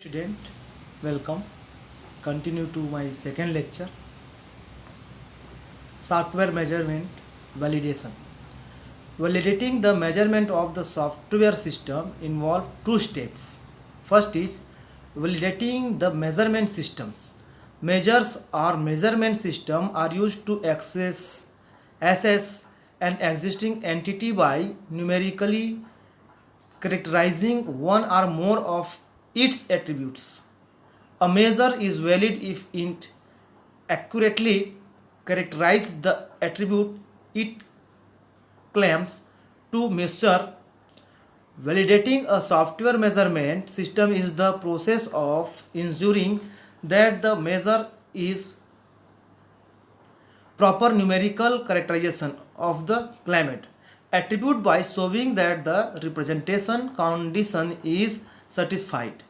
Student, welcome. Continue to my second lecture. Software measurement validation. Validating the measurement of the software system involve two steps. First is validating the measurement systems. Measures or measurement system are used to assess an existing entity by numerically characterizing one or more of its attributes. A measure is valid if it accurately characterizes the attribute it claims to measure. Validating a software measurement system is the process of ensuring that the measure is proper numerical characterization of the claimed attribute by showing that the representation condition is satisfied.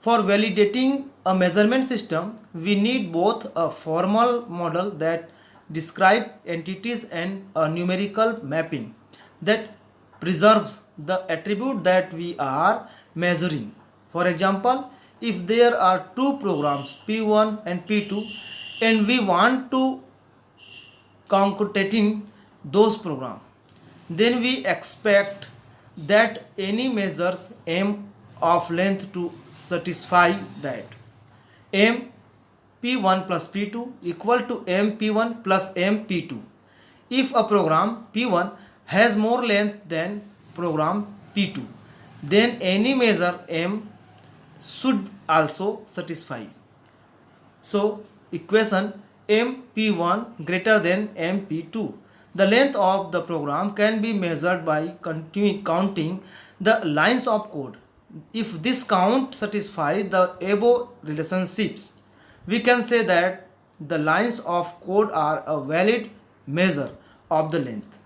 For validating a measurement system, we need both a formal model that describes entities and a numerical mapping that preserves the attribute that we are measuring. For example, if there are two programs P1 and P2 and we want to concatenating those programs, then we expect that any measures m of length to satisfy that m p1 plus p2 equal to m p1 plus m p2. If a program p1 has more length than program p2, then any measure m should also satisfy. So equation mp1 greater than mp2. The length of the program can be measured by counting the lines of code. If this count satisfies the above relationships, we can say that the lines of code are a valid measure of the length.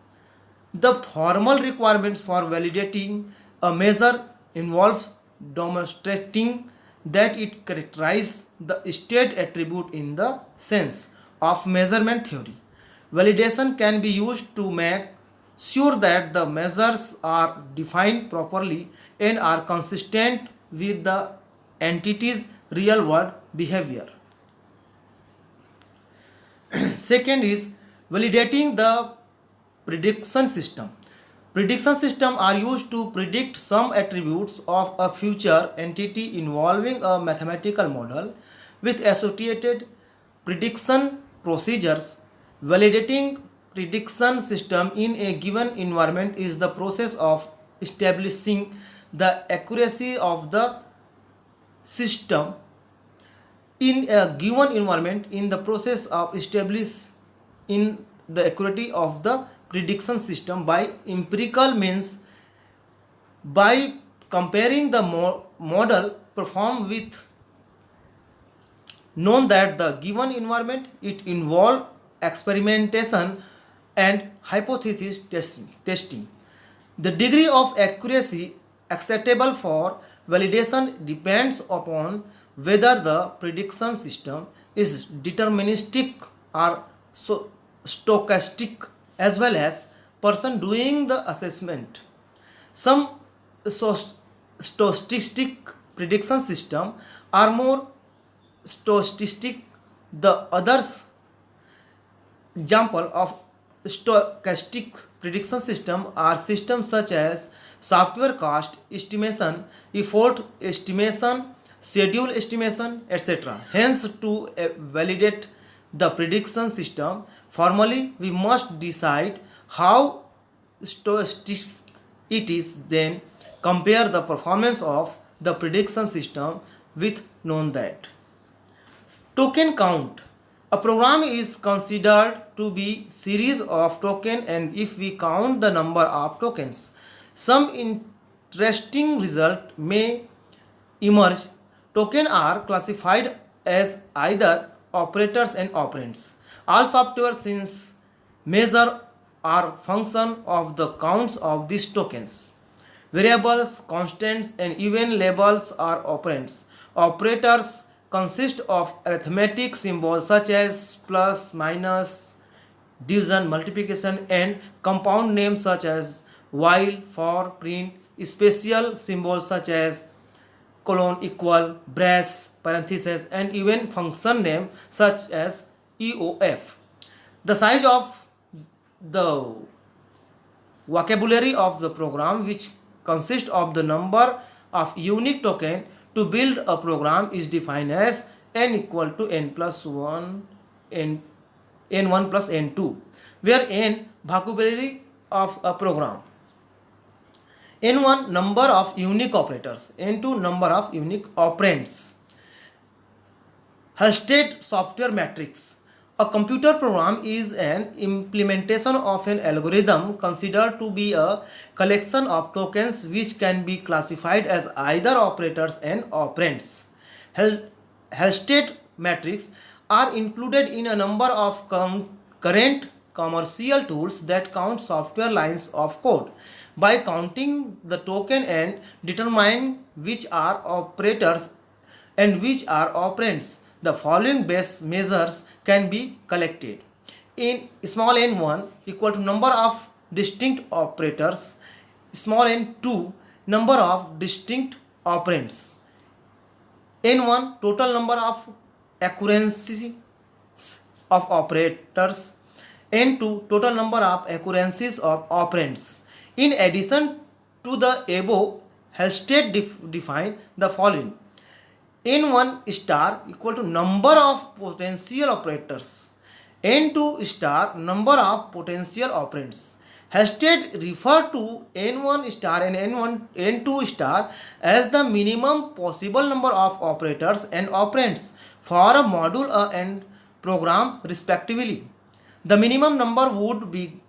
The formal requirements for validating a measure involve demonstrating that it characterizes the state attribute in the sense of measurement theory. Validation can be used to make sure that the measures are defined properly and are consistent with the entity's real world behavior. Second is validating the prediction system. Prediction systems are used to predict some attributes of a future entity involving a mathematical model with associated prediction procedures. Validating prediction system in a given environment is the process of establishing the accuracy of the system in a given environment. In the process of establish in the accuracy of the prediction system by empirical means, by comparing the model performed with known that the given environment. It involves experimentation and hypothesis testing. The degree of accuracy acceptable for validation depends upon whether the prediction system is deterministic or stochastic, as well as person doing the assessment. Some stochastic prediction system are more stochastic. The others example of stochastic prediction system are systems such as software cost estimation, effort estimation, schedule estimation, etc. Hence, to validate the prediction system formally, we must decide how stochastic it is, then compare the performance of the prediction system with known that. Token count. A program is considered to be series of tokens, and if we count the number of tokens, some interesting result may emerge. Tokens are classified as either operators and operands. All software since measure are function of the counts of these tokens. Variables, constants, and even labels are operands. Operators consist of arithmetic symbols such as plus, minus, division, multiplication, and compound names such as while, for, print. Special symbols such as colon, equal, brace, parenthesis, and even function name such as EOF. The size of the vocabulary of the program, which consists of the number of unique token to build a program, is defined as n equal to n plus 1 n1 plus n2, where n vocabulary of a program, n1 number of unique operators, n2 number of unique operands. Halstead software matrix. A computer program is an implementation of an algorithm considered to be a collection of tokens which can be classified as either operators and operands. Halstead matrices are included in a number of current commercial tools that count software lines of code. By counting the token and determining which are operators and which are operands, the following base measures can be collected. In small n1 equal to number of distinct operators, small n2 number of distinct operands, n1 total number of occurrences of operators, n2 total number of occurrences of operands. In addition to the above, Halstead define the following: n1 star equal to number of potential operators, n2 star number of potential operands. Halstead refer to n1 star and n2 star as the minimum possible number of operators and operands for a module and program respectively. The minimum number would be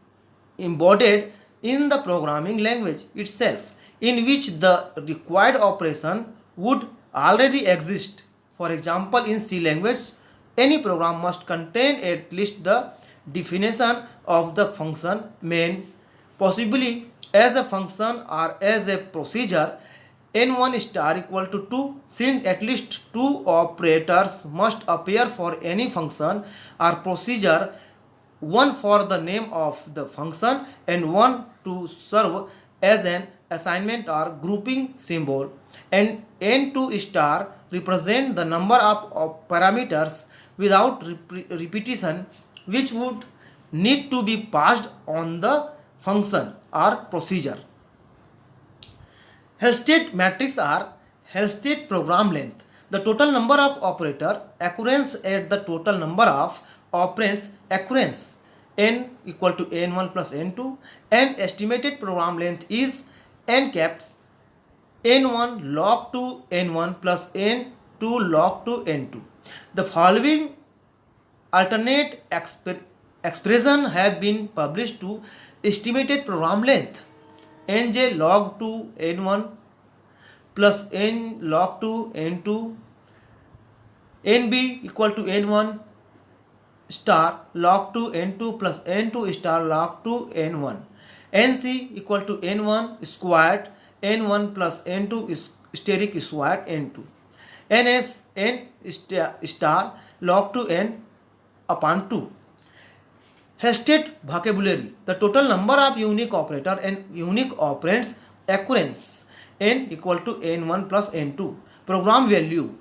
embodied in the programming language itself, in which the required operation would already exist. For example, in C language, any program must contain at least the definition of the function main, possibly as a function or as a procedure. n1 star equal to 2, since at least 2 operators must appear for any function or procedure, one for the name of the function and one to serve as an assignment or grouping symbol, and n2 star represent the number of parameters without repetition which would need to be passed on the function or procedure. Halstead matrices are Halstead program length, the total number of operator occurrence at the total number of operands occurrence, n equal to n1 plus n2, and estimated program length is n caps n1 log to n1 plus n2 log to n2. The following alternate expression have been published to estimated program length: nj log to n1 plus n log to n2, nb equal to n1 star log to n2 plus n2 star log to n1, nc equal to n1 squared n1 plus n2 steric squared n2, ns n star log to n upon 2. Halstead vocabulary, the total number of unique operator and unique operands occurrence, n equal to n1 plus n2. Program value,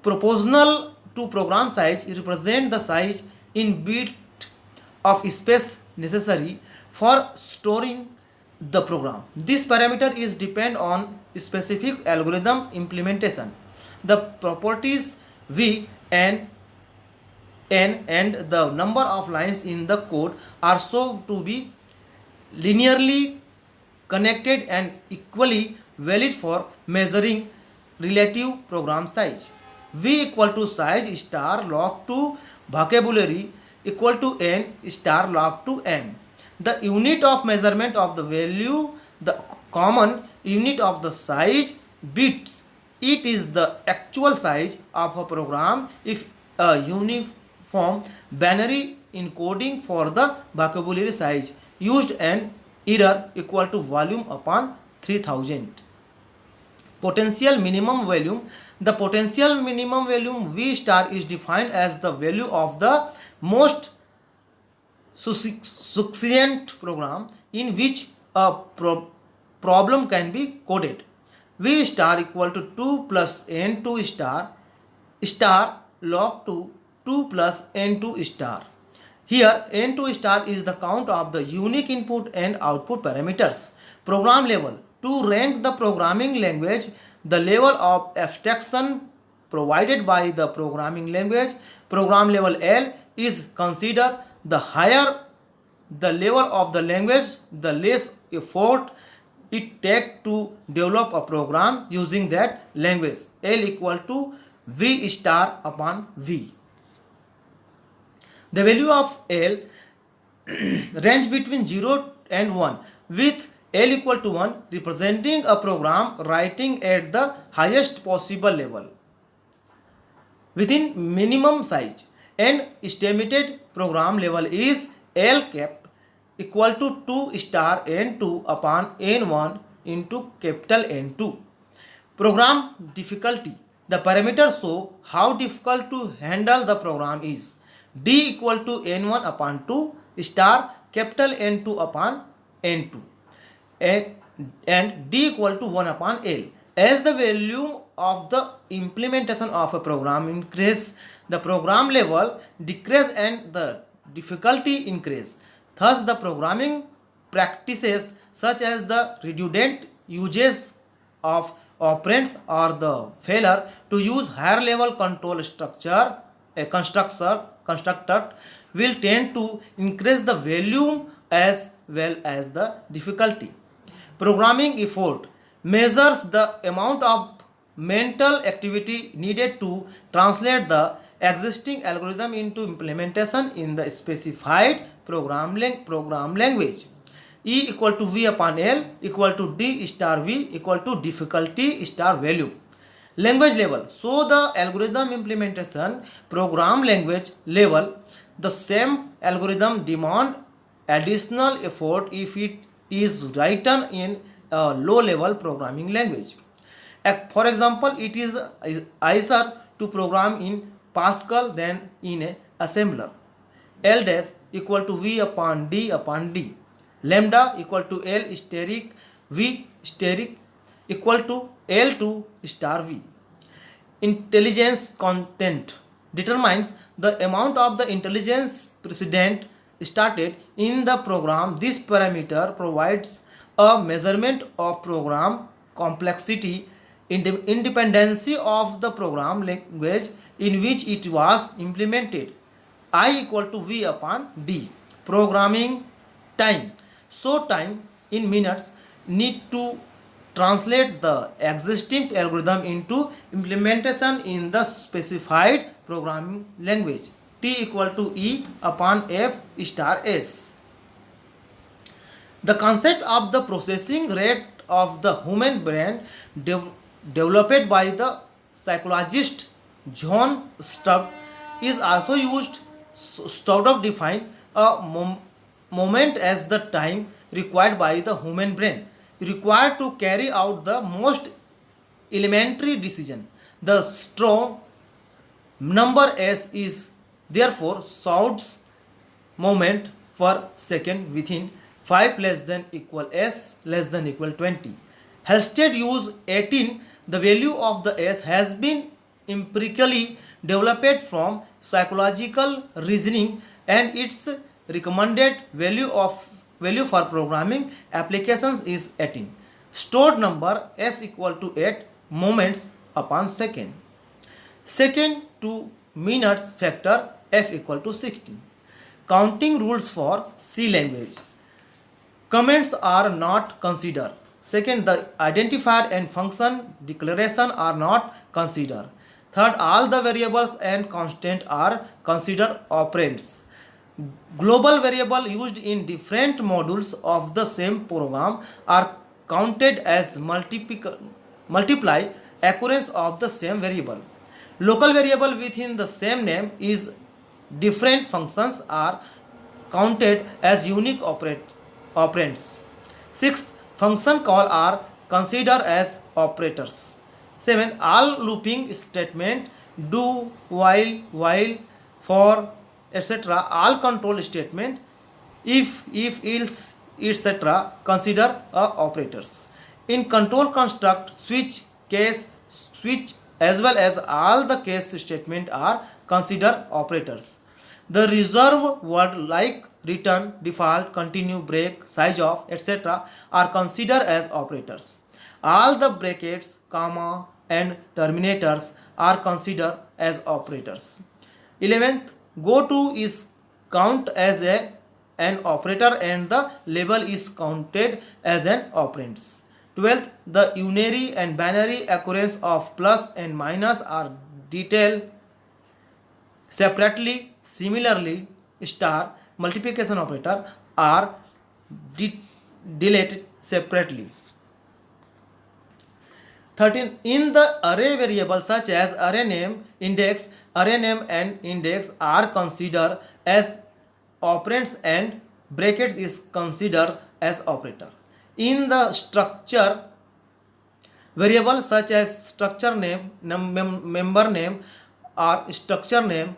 proportional to program size, represent the size in bit of space necessary for storing the program. This parameter is depend on specific algorithm implementation. The properties v and n and the number of lines in the code are so to be linearly connected and equally valid for measuring relative program size. V equal to size star log to vocabulary equal to n star log to n. The unit of measurement of the value, the common unit of the size, bits. It is the actual size of a program if a uniform binary encoding for the vocabulary size used and error equal to volume upon 3000. Potential minimum volume. The potential minimum volume V star is defined as the value of the most succinct program in which a problem can be coded. V star equal to 2 plus N2 star log 2 plus N2 star. Here N2 star is the count of the unique input and output parameters. Program level. To rank the programming language, the level of abstraction provided by the programming language, program level L is considered. The higher the level of the language, the less effort it takes to develop a program using that language. L equal to V star upon V. The value of L range between 0 and 1, with L equal to 1 representing a program writing at the highest possible level within minimum size, and estimated program level is L cap equal to 2 star N2 upon N1 into capital N2. Program difficulty. The parameters show how difficult to handle the program is. D equal to N1 upon 2 star capital N2 upon N2, and D equal to 1 upon L. As the volume of the implementation of a program increase, the program level decrease and the difficulty increase. Thus, the programming practices such as the redundant uses of operands or the failure to use higher level control structure, a constructor will tend to increase the volume as well as the difficulty. Programming effort measures the amount of mental activity needed to translate the existing algorithm into implementation in the specified program language. E equal to V upon L equal to D star V equal to difficulty star value. Language level. So the algorithm implementation program language level, the same algorithm demand additional effort if it is written in a low level programming language. For example, it is easier to program in Pascal than in a assembler. L dash equal to V upon D upon D. Lambda equal to L steric V steric equal to L2 star V. Intelligence content determines the amount of the intelligence precedent started in the program. This parameter provides a measurement of program complexity, independency of the program language in which it was implemented. I equal to V upon D. Programming time. So time in minutes need to translate the existing algorithm into implementation in the specified programming language. T equal to E upon F star S. The concept of the processing rate of the human brain developed by the psychologist John Stubb is also used. Stubb defined a moment as the time required by the human brain required to carry out the most elementary decision. The strong number S is therefore Stubb's moment per second within 5 less than equal S less than equal 20. Halstead use 18. The value of the S has been empirically developed from psychological reasoning, and its recommended value for programming applications is 18. Stored number S equal to 8 moments upon second. Second to minutes factor F equal to 16. Counting rules for C language. Comments are not considered. Second, the identifier and function declaration are not considered. Third, all the variables and constant are considered operands. Global variable used in different modules of the same program are counted as multiply occurrence of the same variable. Local variable within the same name is different functions are counted as unique operands. Sixth, function call are considered as operators. Seventh, all looping statement, do, while, for, etc. all control statement, if, else, etc. consider operators. In control construct, switch, case, switch as well as all the case statement are considered operators. The reserve word like return, default, continue, break, size of, etc. are considered as operators. All the brackets, comma, and terminators are considered as operators. 11th, go to is count as an operator and the label is counted as an operand. 12th, the unary and binary occurrence of plus and minus are detailed separately. Similarly, star multiplication operator are deleted separately. 13. In the array variables such as array name, and index are considered as operands and brackets is considered as operator. In the structure variable such as structure name, member name or structure name,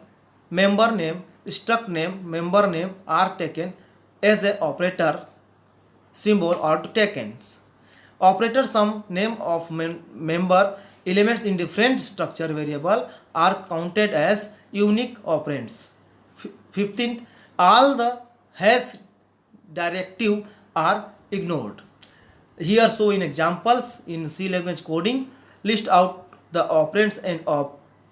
member name, struct name, member name are taken as a operator symbol or tokens. Operator sum name of member elements in different structure variable are counted as unique operands. 15. All the hash directive are ignored. Here show in examples in C language coding, list out the operands and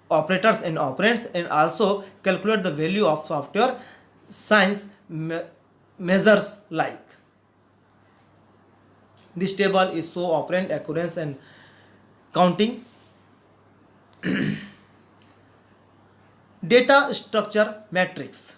operators and operands and also calculate the value of software science measures like. This table is show operand occurrence and counting. Data structure matrix.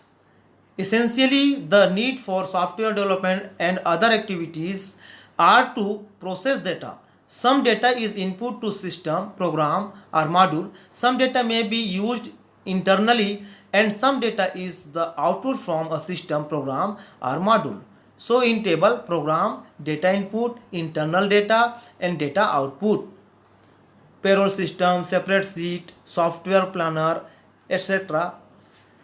Essentially, the need for software development and other activities are to process data. Some data is input to system, program or module. Some data may be used internally and some data is the output from a system, program or module. So in table, program, data input, internal data and data output. Payroll system, separate sheet, software planner, etc.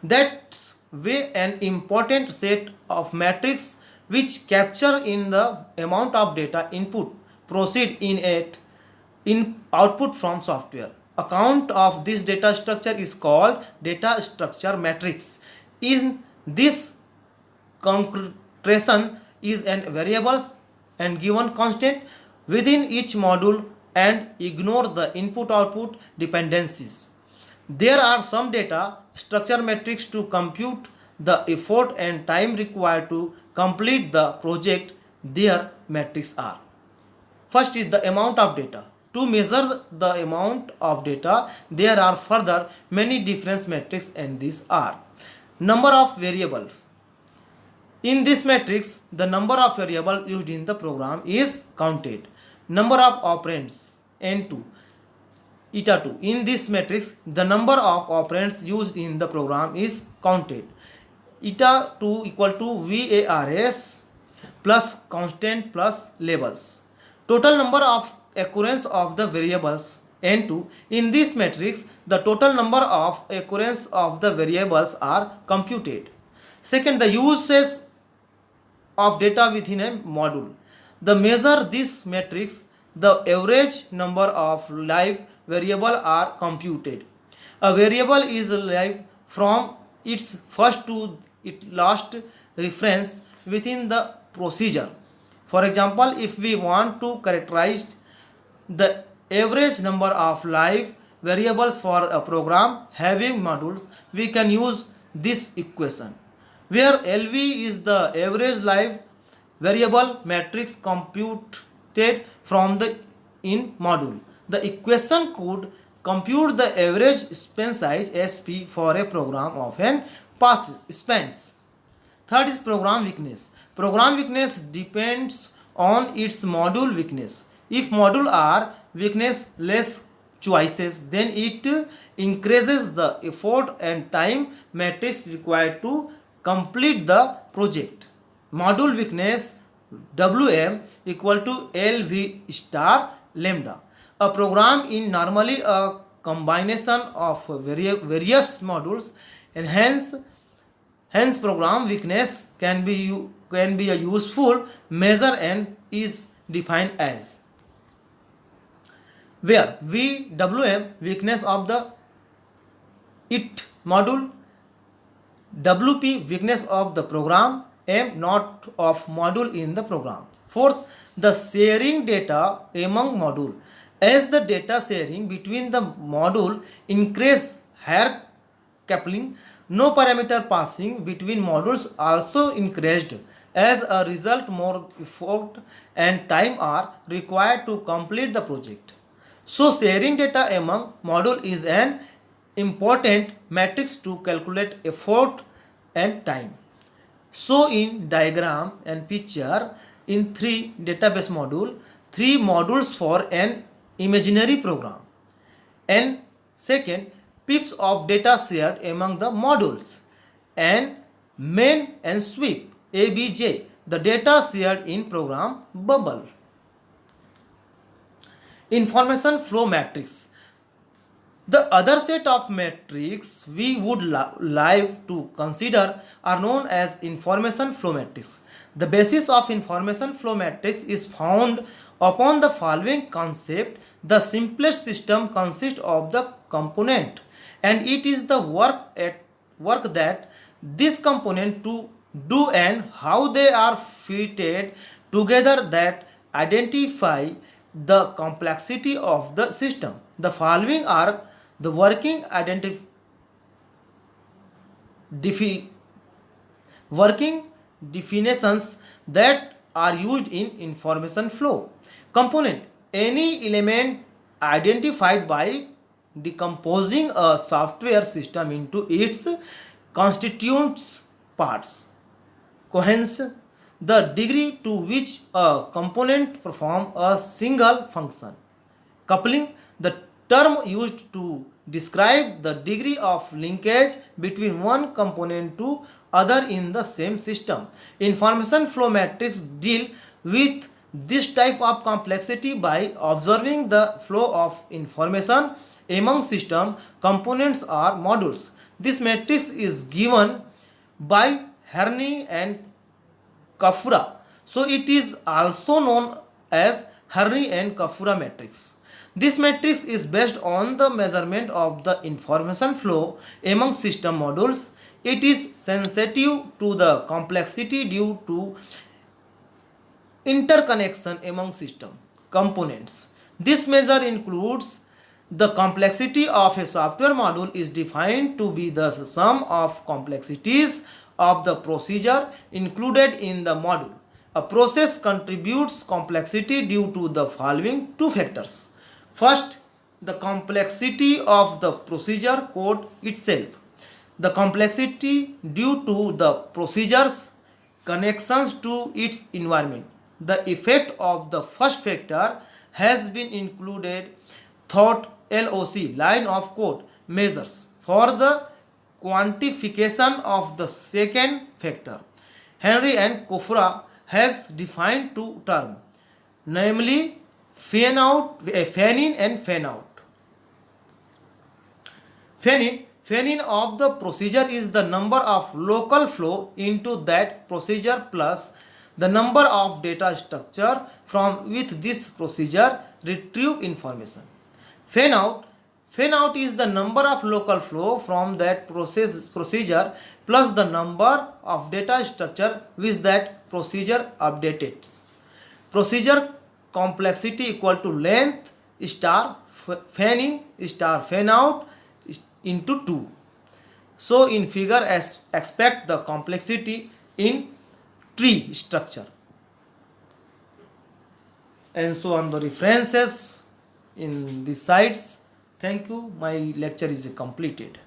That's way an important set of metrics which capture in the amount of data input proceed in output from software. A count of this data structure is called data structure matrix. In this concentration is an variables and given constant within each module and ignore the input output dependencies. There are some data structure metrics to compute the effort and time required to complete the project. Their metrics are. First is the amount of data. To measure the amount of data, there are further many different metrics and these are. Number of variables. In this matrix, the number of variables used in the program is counted. Number of operands, N2, eta 2. In this matrix, the number of operands used in the program is counted. Eta 2 equal to VARS plus constant plus labels. Total number of occurrence of the variables N2. In this matrix, the total number of occurrence of the variables are computed. Second, the uses of data within a module. The measure this matrix, the average number of live variable are computed. A variable is live from its first to its last reference within the procedure. For example, if we want to characterize the average number of live variables for a program having modules, we can use this equation, where LV is the average live variable matrix computed from the in module. The equation could compute the average span size SP for a program of an pass spans. Third is program weakness. Program weakness depends on its module weakness. If module are weakness less choices, then it increases the effort and time matrix required to complete the project. Module weakness WM equal to LV star lambda. A program is normally a combination of various modules and hence program weakness can be a useful measure and is defined as. where VWM weakness of the it module, WP weakness of the program, M not of module in the program. Fourth, the sharing data among module. As the data sharing between the module increase higher coupling, no parameter passing between modules also increased. As a result, more effort and time are required to complete the project. So sharing data among module is an important matrix to calculate effort and time. So in diagram and picture in three database module, three modules for an imaginary program, and second pips of data shared among the modules, and main and sweep ABJ the data shared in program bubble. Information flow matrix. The other set of metrics we would like to consider are known as information flow matrix. The basis of information flow matrix is found upon the following concept. The simplest system consists of the component, and it is the work that this component to do and how they are fitted together that identify the complexity of the system. The following are the working definitions that are used in information flow. Component: any element identified by decomposing a software system into its constituents parts. Cohesion: the degree to which a component performs a single function. Coupling: the term used to describe the degree of linkage between one component to other in the same system. Information flow matrix deal with this type of complexity by observing the flow of information among system components or modules. This matrix is given by Harney and Kafura. So it is also known as Harney and Kafura matrix. This matrix is based on the measurement of the information flow among system modules. It is sensitive to the complexity due to interconnection among system components. This measure includes the complexity of a software module is defined to be the sum of complexities of the procedure included in the module. A process contributes complexity due to the following two factors. First, the complexity of the procedure code itself. The complexity due to the procedure's connections to its environment. The effect of the first factor has been included thought LOC line of code measures for the quantification of the second factor. Henry and Kofra has defined two terms, namely fan in and fan out. Fan in of the procedure is the number of local flow into that procedure plus the number of data structure from with this procedure retrieve information. Fan out is the number of local flow from that procedure plus the number of data structure which that procedure updates. Procedure complexity equal to length star fan in star fan out into 2. So in figure as expect the complexity in tree structure, and so on the references in the sites. Thank you. My lecture is completed.